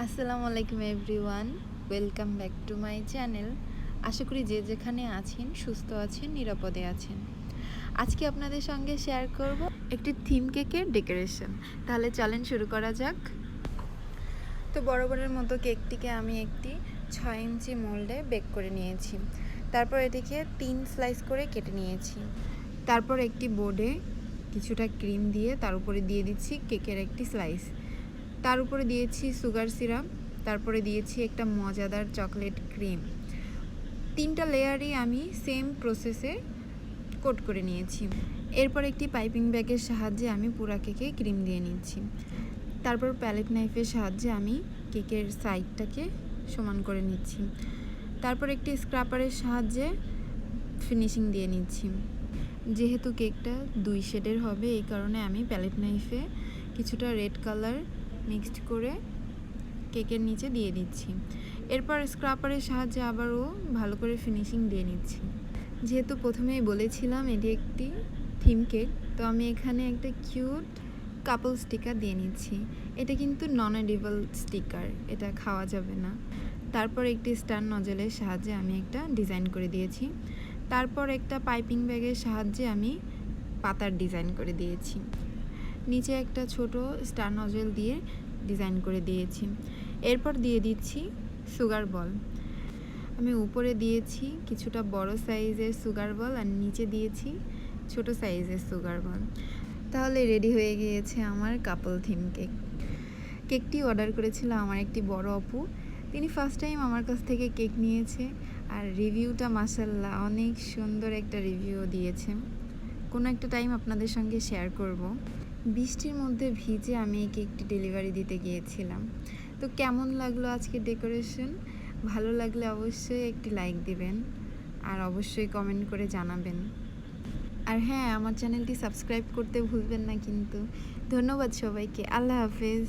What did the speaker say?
আসসালামু আলাইকুম everyone, welcome back to my channel. আশা করি যে যেখানে আছেন সুস্থ আছেন, নিরাপদে আছেন। আজকে আপনাদের সঙ্গে শেয়ার করব একটি থিম কেকের ডেকোরেশন। তাহলে চলেন শুরু করা যাক। তো বরাবরের মতো কেকটিকে আমি একটি 6 ইঞ্চি মোল্ডে বেক করে নিয়েছি। তারপর এটিকে 3 স্লাইস করে কেটে নিয়েছি। তারপর একটি বোর্ডে কিছুটা ক্রিম দিয়ে তার উপরে দিয়ে দিচ্ছি কেকের একটি স্লাইস। তার উপরে দিয়েছি সুগার সিরাপ, তারপরে দিয়েছি একটা মজাদার চকলেট ক্রিম। 3টা লেয়ারই আমি সেম প্রসেসে কোট করে নিয়েছি। এরপর একটি পাইপিং ব্যাগের সাহায্যে আমি পুরা কেকে ক্রিম দিয়ে নিচ্ছি। তারপর প্যালেট নাইফের সাহায্যে আমি কেকের সাইডটাকে সমান করে নিচ্ছি। তারপর একটি স্ক্রাপারের সাহায্যে ফিনিশিং দিয়ে নিচ্ছি। যেহেতু কেকটা 2 শেডের হবে, এই কারণে আমি প্যালেট নাইফে কিছুটা রেড কালার মিক্সড করে কেকের নিচে দিয়ে দিচ্ছি। এরপর স্ক্রাপারের সাহায্যে আবারও ভালো করে ফিনিশিং দিয়ে নিচ্ছি। যেহেতু প্রথমেই বলেছিলাম এটি একটি থিম কেক, তো আমি এখানে একটা কিউট কাপল স্টিকার দিয়ে নিচ্ছি। এটা কিন্তু নন এডিবল স্টিকার, এটা খাওয়া যাবে না। তারপর একটি স্টার নজলের সাহায্যে আমি একটা ডিজাইন করে দিয়েছি। তারপর একটা পাইপিং ব্যাগের সাহায্যে আমি পাতার ডিজাইন করে দিয়েছি। নিচে একটা ছোট স্টার নজল দিয়ে ডিজাইন করে দিয়েছি। এরপর দিয়ে দিচ্ছি সুগার বল। আমি উপরে দিয়েছি কিছুটা বড় সাইজের সুগার বল আর নিচে দিয়েছি ছোট সাইজের সুগার বল। তাহলে রেডি হয়ে গিয়েছে আমার কাপল থিম কেক। কেকটি অর্ডার করেছিল আমার একটি বড় আপু। তিনি ফার্স্ট টাইম আমার কাছ থেকে কেক নিয়েছে, আর রিভিউটা মাশাআল্লাহ অনেক সুন্দর একটা রিভিউ দিয়েছে। কোনো একটা টাইম আপনাদের সঙ্গে শেয়ার করব। বৃষ্টির মধ্যে ভিজে আমি এই কেকটি ডেলিভারি দিতে গিয়েছিলাম। তো কেমন লাগলো আজকে ডেকোরেশন? ভালো লাগলে অবশ্যই একটি লাইক দিবেন আর অবশ্যই কমেন্ট করে জানাবেন। আর হ্যাঁ, আমার চ্যানেলটি সাবস্ক্রাইব করতে ভুলবেন না কিন্তু। ধন্যবাদ সবাইকে। আল্লাহ হাফেজ।